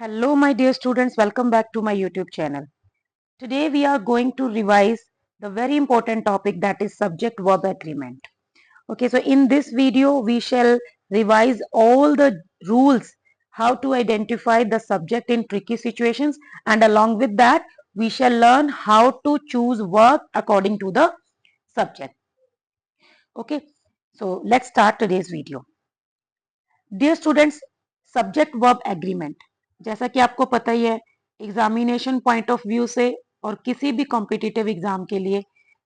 Hello, my dear students. Welcome back to my YouTube channel. Today, we are going to revise the very important topic that is subject verb agreement. Okay, so in this video, we shall revise all the rules how to identify the subject in tricky situations, and along with that, we shall learn how to choose verb according to the subject. Okay, so let's start today's video. Dear students, subject verb agreement जैसा कि आपको पता ही है, examination point of view से और किसी भी competitive exam के लिए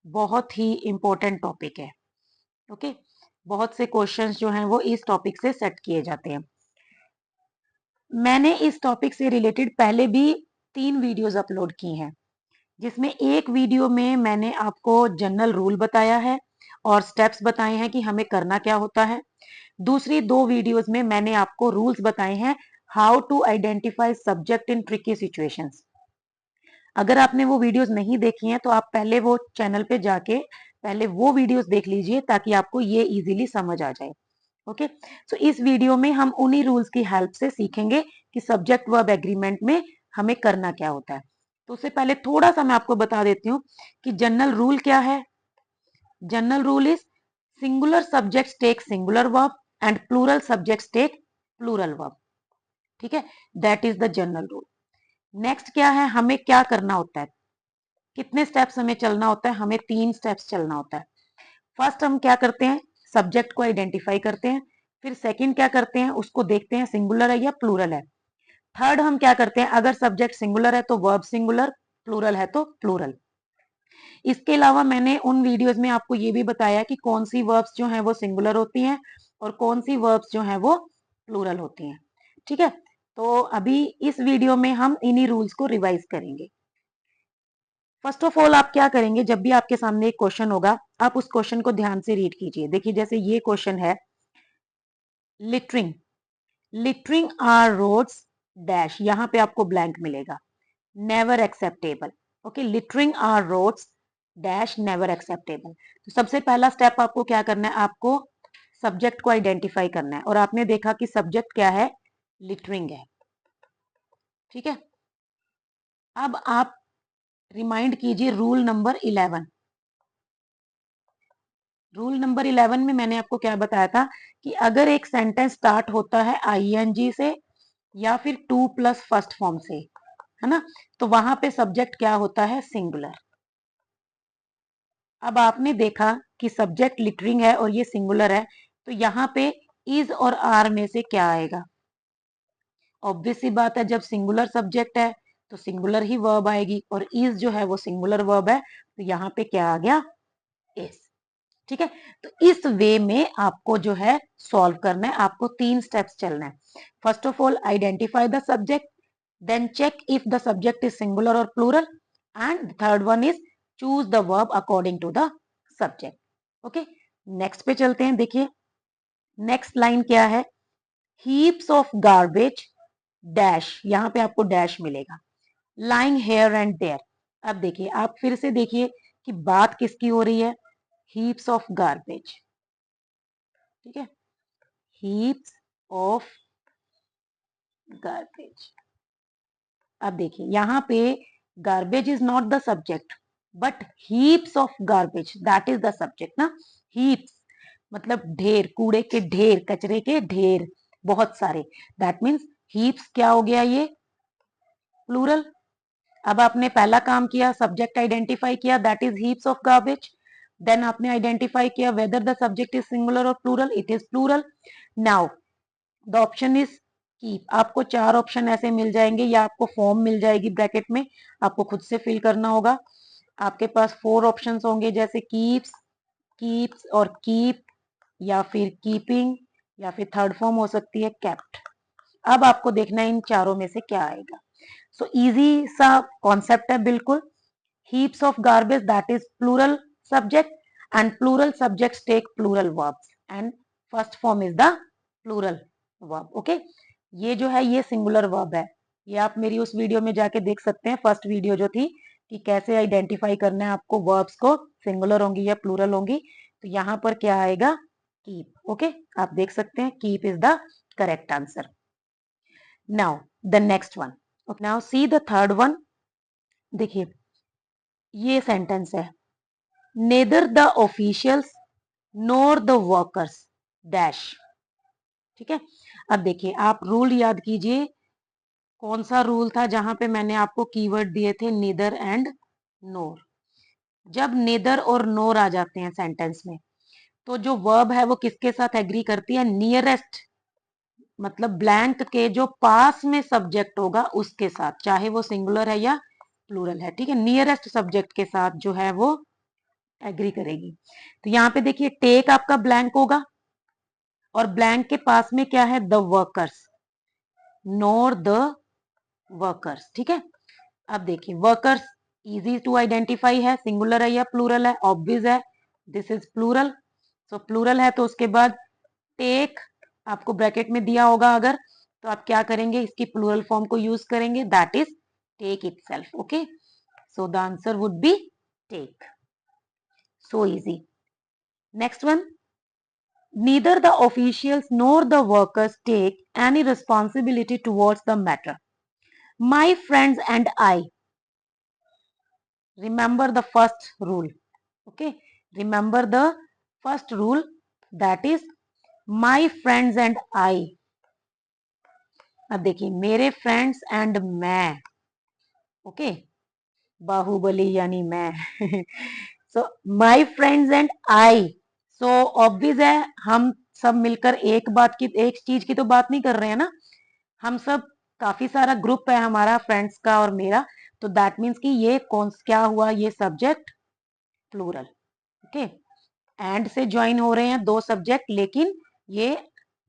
बहुत ही इंपॉर्टेंट टॉपिक है. ओके, बहुत से क्वेश्चंस जो हैं वो इस टॉपिक से सेट किए जाते हैं. मैंने इस टॉपिक से रिलेटेड पहले भी 3 वीडियोस अपलोड की हैं, जिसमें एक वीडियो में मैंने आपको जनरल रूल बताया है और स्टेप्स बताए हैं कि हमें करना क्या होता है. दूसरी 2 वीडियोस में मैंने आपको रूल्स बताए हैं how to identify subject in tricky situations. अगर आपने वो वीडियोस नहीं देखी हैं तो आप पहले वो चैनल पे जाके पहले वो वीडियोस देख लीजिए ताकि आपको ये इजीली समझ आ जाए. ओके, सो इस वीडियो में हम उन्हीं रूल्स की हेल्प से सीखेंगे कि सब्जेक्ट वर्ब एग्रीमेंट में हमें करना क्या होता है. तो उससे पहले थोड़ा सा मैं आपको बता देती हूँ कि जनरल रूल क्या है. General rule is singular subjects take singular verb and plural subjects take plural verb. ठीक है, that is the general rule. Next क्या है, हमें क्या करना होता है, कितने स्टेप्स हमें चलना होता है. हमें 3 स्टेप्स चलना होता है. फर्स्ट हम क्या करते हैं, सब्जेक्ट को आइडेंटिफाई करते हैं. फिर सेकंड क्या करते हैं, उसको देखते हैं सिंगुलर है या प्लूरल है. थर्ड हम क्या करते हैं, अगर सब्जेक्ट सिंगुलर है तो वर्ब सिंगुलर, प्लूरल है तो प्लूरल. इसके अलावा मैंने उन वीडियोस में आपको ये भी बताया कि कौन सी वर्ब्स जो हैं वो सिंगुलर होती हैं और कौन सी वर्ब्स जो हैं वो प्लूरल होती हैं. ठीक है, तो अभी इस वीडियो में हम इन्हीं रूल्स को रिवाइज करेंगे. फर्स्ट ऑफ ऑल आप क्या करेंगे, जब भी आपके सामने एक क्वेश्चन होगा आप उस क्वेश्चन को ध्यान से रीड कीजिए. देखिए जैसे ये क्वेश्चन है, littering littering our roads dash, यहाँ पे आपको ब्लैंक मिलेगा. Never acceptable. Okay, littering our roads dash never acceptable. तो सबसे पहला स्टेप आपको क्या करना है, आपको सब्जेक्ट को आइडेंटिफाई करना है. और आपने देखा कि सब्जेक्ट क्या है, लिटरिंग है. ठीक है, अब आप रिमाइंड कीजिए रूल नंबर 11. रूल नंबर 11 में मैंने आपको क्या बताया था कि अगर एक सेंटेंस स्टार्ट होता है आईएनजी से या फिर टू प्लस फर्स्ट फॉर्म से, है ना, तो वहां पे सब्जेक्ट क्या होता है, सिंगुलर. अब आपने देखा कि सब्जेक्ट लिटरिंग है और ये सिंगुलर है, तो यहाँ पे इज और आर में से क्या आएगा. ऑब्वियस सी बात है, जब सिंगुलर सब्जेक्ट है तो सिंगुलर ही वर्ब आएगी और इज जो है वो सिंगुलर वर्ब है, तो यहाँ पे क्या आ गया, इज. ठीक है, तो इस वे में आपको जो है सॉल्व करना है. आपको 3 स्टेप्स चलना है. First of all identify the subject, then check if the subject is singular और plural, and third one is choose the verb according to the subject. Okay, next पे चलते हैं. देखिए नेक्स्ट लाइन क्या है, हीप्स ऑफ गार्बेज डैश, यहां पे आपको डैश मिलेगा, लाइंग हेयर एंड देयर. अब देखिए, आप फिर से देखिए कि बात किसकी हो रही है, हीप्स ऑफ गार्बेज. ठीक है, हीप्स ऑफ गार्बेज. अब देखिए यहाँ पे garbage is not the subject but heaps of garbage that is the subject ना. हीप्स मतलब ढेर, कूड़े के ढेर, कचरे के ढेर, बहुत सारे. दैट मीन्स हीप्स क्या हो गया, ये प्लूरल. अब आपने पहला काम किया, सब्जेक्ट आइडेंटिफाई किया, that is heaps of garbage. Then आपने आइडेंटिफाई किया whether the subject is singular और plural, it is plural. Now the option is keep. आपको 4 ऑप्शन ऐसे मिल जाएंगे या आपको फॉर्म मिल जाएगी ब्रैकेट में, आपको खुद से फिल करना होगा. आपके पास 4 ऑप्शंस होंगे, जैसे कीप्स, कीप्स और कीप, या फिर कीपिंग, या फिर थर्ड फॉर्म हो सकती है केप्ट. अब आपको देखना है इन चारों में से क्या आएगा. सो इजी सा कॉन्सेप्ट है बिल्कुल. Heaps of garbage that is plural subject and plural subjects take plural verbs and first form is the plural verb. Okay, ये जो है ये सिंगुलर वर्ब है. ये आप मेरी उस वीडियो में जाके देख सकते हैं, फर्स्ट वीडियो जो थी कि कैसे आइडेंटिफाई करना है आपको वर्ब्स को, सिंगुलर होंगी या प्लूरल होंगी. तो यहाँ पर क्या आएगा, कीप. ओके, आप देख सकते हैं keep is the correct answer. Now the next one, now see the third one. देखिए ये सेंटेंस है, neither the officials nor the workers dash. ठीक है, अब देखिए आप रूल याद कीजिए, कौन सा रूल था जहां पे मैंने आपको कीवर्ड दिए थे नीदर एंड नोर। जब नेदर और नोर आ जाते हैं सेंटेंस में, तो जो वर्ब है वो किसके साथ एग्री करती है, नियरेस्ट, मतलब ब्लैंक के जो पास में सब्जेक्ट होगा उसके साथ, चाहे वो सिंगुलर है या प्लूरल है। ठीक है, नियरेस्ट सब्जेक्ट के साथ जो है वो एग्री करेगी। तो यहाँ पे देखिए टेक आपका ब्लैंक होगा और ब्लैंक के पास में क्या है, the workers, nor the workers. ठीक है, अब देखिए वर्कर्स इजी टू आइडेंटिफाई है, सिंगुलर है या प्लूरल है, ऑब्वियस है, this is plural. So plural है तो उसके बाद टेक आपको ब्रैकेट में दिया होगा अगर, तो आप क्या करेंगे, इसकी प्लूरल फॉर्म को यूज करेंगे, that is take itself. Okay, so the answer would be take. So easy. Next one, neither the officials nor the workers take any responsibility towards the matter. My friends and I, remember the first rule. Okay, remember the first rule, that is my friends and I. अब देखिए मेरे friends and मैं, okay, Baahubali यानी मैं। So my friends and I, so obvious है हम सब मिलकर एक बात की, एक चीज की तो बात नहीं कर रहे हैं ना, हम सब काफी सारा ग्रुप है हमारा फ्रेंड्स का और मेरा, तो दैट मीन्स कि ये कौन क्या हुआ, ये सब्जेक्ट प्लूरल। ओके, एंड से ज्वाइन हो रहे हैं दो सब्जेक्ट, लेकिन ये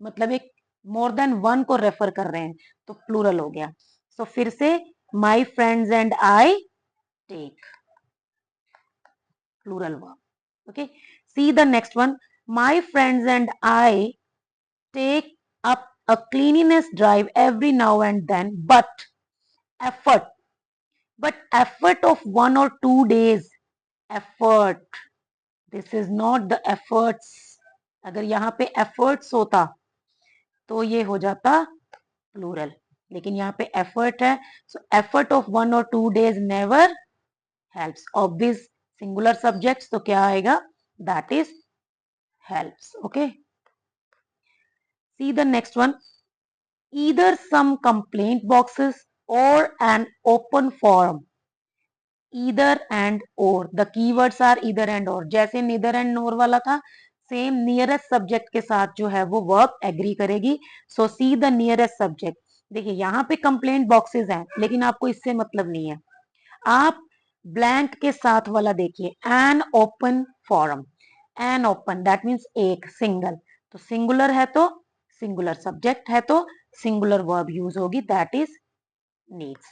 मतलब एक मोर देन वन को रेफर कर रहे हैं, तो प्लूरल हो गया। सो फिर से my friends and I take, plural verb. Okay, see the next one, my friends and I take up a cleanliness drive every now and then, effort effort of 1 or 2 days, effort, this is not the efforts। अगर यहाँ पे efforts होता तो ये हो जाता plural, लेकिन यहाँ पे एफर्ट है, so effort of 1 or 2 days never helps, obvious singular subject, तो क्या आएगा, that is helps. Okay, see the next one, either some complaint boxes or an open forum, either and or, the keywords are either and or, जैसे neither and nor वाला था, same nearest subject के साथ जो है वो verb agree करेगी। सो see the nearest subject. देखिए यहाँ पे कंप्लेंट बॉक्सेस हैं, लेकिन आपको इससे मतलब नहीं है, आप ब्लैंक के साथ वाला देखिए, an open forum, an open that means एक, सिंगल, तो सिंगुलर है तो सिंगुलर सब्जेक्ट है तो सिंगुलर वर्ब यूज होगी, that is needs.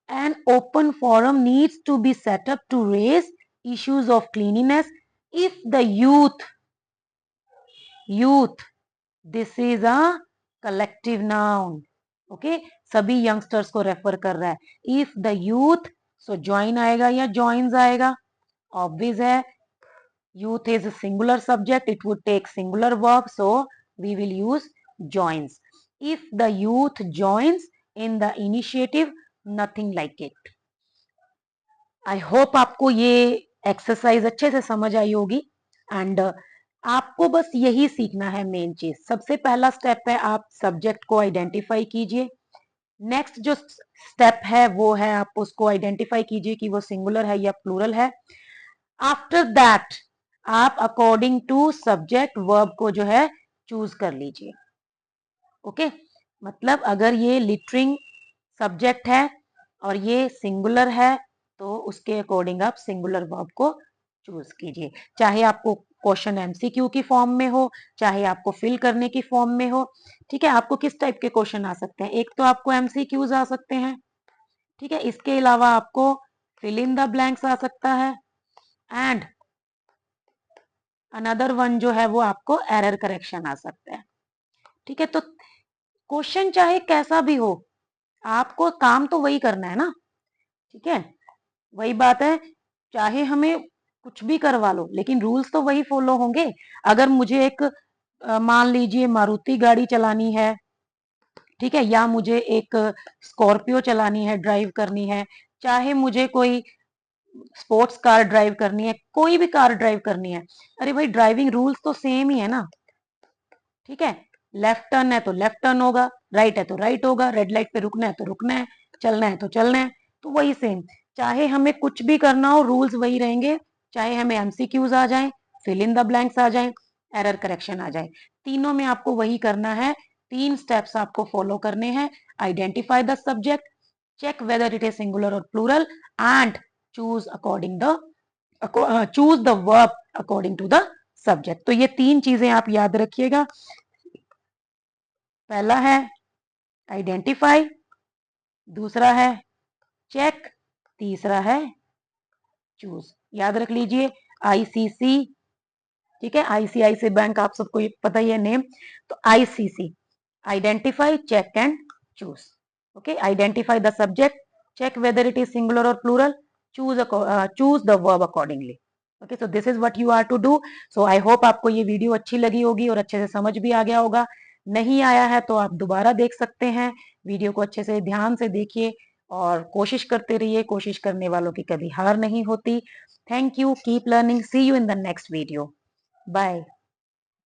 An open forum needs to be set up to raise issues of cleanliness if the youth, this is a collective noun, okay, सभी youngsters को refer कर रहा है। If the youth, so join आएगा या joins आएगा, obvious है, youth is a singular subject, it would take singular verb, so we will use joins। if the youth joins in the initiative, nothing like it। I hope आपको ये exercise अच्छे से समझ आई होगी, एंड आपको बस यही सीखना है, मेन चीज सबसे पहला स्टेप है, आप सब्जेक्ट को आइडेंटिफाई कीजिए। नेक्स्ट जो स्टेप है वो है आप उसको आइडेंटिफाई कीजिए कि वो सिंगुलर है या प्लूरल है। आफ्टर दैट आप अकॉर्डिंग टू सब्जेक्ट वर्ब को जो है चूज कर लीजिए। ओके, मतलब अगर ये लिटरिंग सब्जेक्ट है और ये सिंगुलर है, तो उसके अकॉर्डिंग आप सिंगुलर वर्ब को चूज कीजिए, चाहे आपको क्वेश्चन एमसीक्यू की फॉर्म में हो, चाहे आपको फिल करने की फॉर्म में हो। ठीक है, आपको किस टाइप के क्वेश्चन आ सकते हैं, एक तो आपको एमसीक्यूज आ सकते हैं, ठीक है, इसके अलावा आपको फिल इन द ब्लैंक्स आ सकता है, एंड अनदर वन जो है वो आपको एरर करेक्शन आ सकता है। ठीक है, तो क्वेश्चन चाहे कैसा भी हो, आपको काम तो वही करना है ना। ठीक है, वही बात है, चाहे हमें कुछ भी करवा लो, लेकिन रूल्स तो वही फॉलो होंगे। अगर मुझे एक मान लीजिए मारुति गाड़ी चलानी है, ठीक है, या मुझे एक स्कॉर्पियो चलानी है, ड्राइव करनी है, चाहे मुझे कोई स्पोर्ट्स कार ड्राइव करनी है, कोई भी कार ड्राइव करनी है, अरे भाई ड्राइविंग रूल्स तो सेम ही है ना। ठीक है, लेफ्ट टर्न है तो लेफ्ट टर्न होगा, राइट है तो राइट होगा, रेड लाइट पे रुकना है तो रुकना है, चलना है तो चलना है, तो वही सेम। चाहे हमें कुछ भी करना हो, रूल्स वही रहेंगे। चाहे हमें एमसीक्यूज आ जाए, फिल इन द ब्लैंक्स आ जाए, एरर करेक्शन आ जाए, तीनों में आपको वही करना है। 3 स्टेप्स आपको फॉलो करने हैं। Identify the subject, check whether it is singular or plural, and choose according the choose the verb according to the subject। तो ये 3 चीजें आप याद रखिएगा। पहला है आइडेंटिफाई, दूसरा है चेक, तीसरा है चूज। याद रख लीजिए आईसीसी, ठीक है, आईसीआईसी बैंक आप सबको पता ही है नेम। तो ICC, identify, check and choose. Okay, identify the subject, check whether it is singular or plural, choose the verb accordingly। Okay, so this is what you are to do। so I hope आपको ये video अच्छी लगी होगी और अच्छे से समझ भी आ गया होगा। नहीं आया है तो आप दोबारा देख सकते हैं। वीडियो को अच्छे से ध्यान से देखिए और कोशिश करते रहिए। कोशिश करने वालों की कभी हार नहीं होती। Thank you, keep learning, see you in the next video, bye.